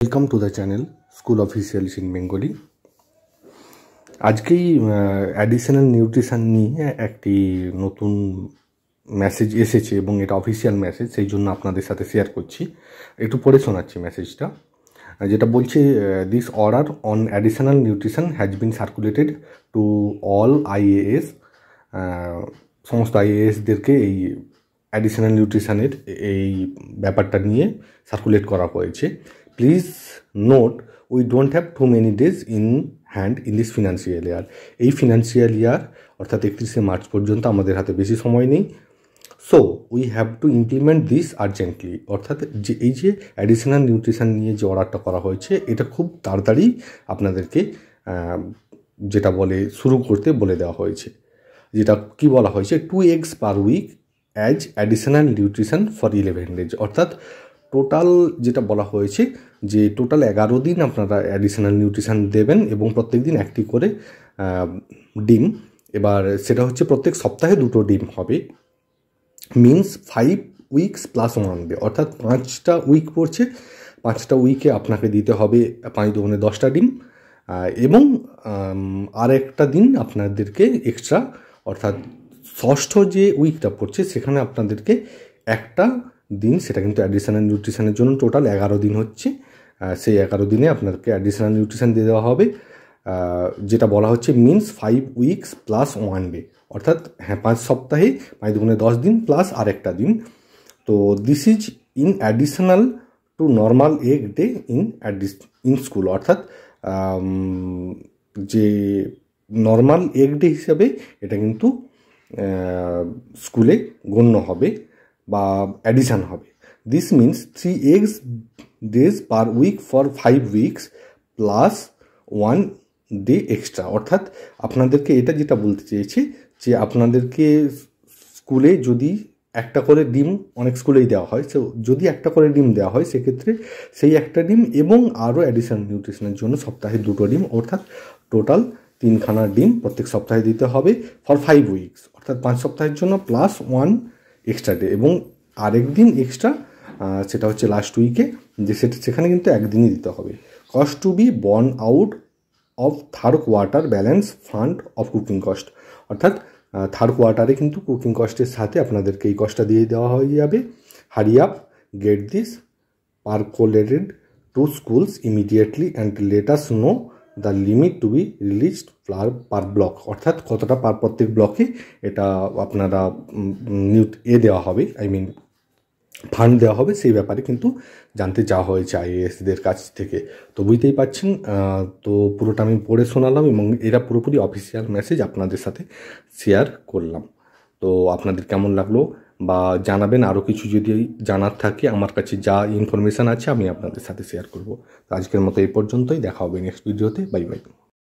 Welcome to the channel school officials in Bengali. আজকেই additional nutrition নিয়ে একটি নতুন মেসেজ এসেছে এবং এটা অফিসিয়াল মেসেজ, সেই জন্য আপনাদের সাথে শেয়ার করছি। একটু পড়ে শোনাচ্ছি মেসেজটা, যেটা বলছে this order on additional nutrition has been circulated to all IAS. সমস্ত আইএএসদেরকে এই অ্যাডিশনাল নিউট্রিশনের এই ব্যাপারটা নিয়ে সার্কুলেট করা হয়েছে। Please note we don't have to many days in hand in this financial year. এই ফিনান্সিয়াল ইয়ার অর্থাৎ 31শে মার্চ পর্যন্ত আমাদের হাতে বেশি সময় নেই। So we have to implement this urgently. অর্থাৎ যে এই যে অ্যাডিশনাল নিউট্রিশন নিয়ে যে অর্ডারটা করা হয়েছে, এটা খুব তাড়াতাড়ি আপনাদেরকে যেটা বলে শুরু করতে বলে দেওয়া হয়েছে। যেটা কি বলা হয়েছে, 2 eggs per week as additional nutrition for 11 days। অর্থাৎ টোটাল যেটা বলা হয়েছে যে টোটাল 11 দিন আপনারা অ্যাডিশনাল নিউট্রিশন দেবেন এবং প্রত্যেক দিন একটি করে ডিম। এবার সেটা হচ্ছে প্রত্যেক সপ্তাহে 2টো ডিম হবে। মিনস 5 weeks প্লাস 1 day, অর্থাৎ 5টা উইক পড়ছে। 5টা উইকে আপনাকে দিতে হবে 5 দুগুণে 10টা ডিম এবং আর একটা দিন আপনাদেরকে এক্সট্রা, অর্থাৎ ষষ্ঠ যে উইকটা পড়ছে সেখানে আপনাদেরকে একটা দিন, সেটা কিন্তু অ্যাডিশনাল নিউট্রিশনের জন্য টোটাল 11 দিন হচ্ছে। সেই 11 দিনে আপনাকে অ্যাডিশনাল নিউট্রিশন দিয়ে দেওয়া হবে। যেটা বলা হচ্ছে মিনস 5 weeks প্লাস 1 day, অর্থাৎ 5 সপ্তাহে 5 দুগুণে 10 দিন প্লাস আর একটা দিন। তো this is in additional to normal egg day in school. অর্থাৎ যে নর্মাল এগ ডে হিসাবে এটা কিন্তু স্কুলে গণ্য হবে বা অ্যাডিশান হবে। This means 3 eggs days per week for 5 weeks plus 1 day extra. অর্থাৎ আপনাদেরকে এটা যেটা বলতে চেয়েছি যে আপনাদেরকে স্কুলে যদি একটা করে ডিম, অনেক স্কুলেই দেওয়া হয়, সো যদি একটা করে ডিম দেওয়া হয় সেক্ষেত্রে সেই একটা ডিম এবং আরও অ্যাডিশনাল নিউট্রিশনের জন্য সপ্তাহে 2টো ডিম, অর্থাৎ টোটাল 3খানা ডিম প্রত্যেক সপ্তাহে দিতে হবে ফর 5 weeks, অর্থাৎ 5 সপ্তাহের জন্য প্লাস 1 এক্সট্রা ডে এবং আরেক দিন এক্সট্রা, সেটা হচ্ছে লাস্ট উইকে, যে সেখানে কিন্তু একদিনই দিতে হবে। Cost to be borne out of third quarter balance fund of cooking cost. অর্থাৎ থার্ড কোয়ার্টারে কিন্তু কুকিং কস্টের সাথে আপনাদেরকে এই কস্টটা দিয়ে দেওয়া হয়ে যাবে। Hurry up, get this percolated to schools immediately and let us know the limit to be released per block. অর্থাৎ কতটা পার প্রত্যেক ব্লকে এটা আপনারা দেওয়া হবে, ফান্ড দেওয়া হবে, সেই ব্যাপারে কিন্তু জানতে চাওয়া হয়েছে আইএএসদের কাছ থেকে। তো বুঝতেই পারছেন, তো পুরোটা আমি পড়ে শোনালাম এবং এরা পুরোপুরি অফিসিয়াল মেসেজ আপনাদের সাথে শেয়ার করলাম। তো আপনাদের কেমন লাগলো বা জানাবেন, আরও কিছু যদি জানার থাকে আমার কাছে যা ইনফরমেশান আছে আমি আপনাদের সাথে শেয়ার করব। তো আজকের মতো এই পর্যন্তই, দেখা হবে নেক্সট ভিডিওতে। Bye bye.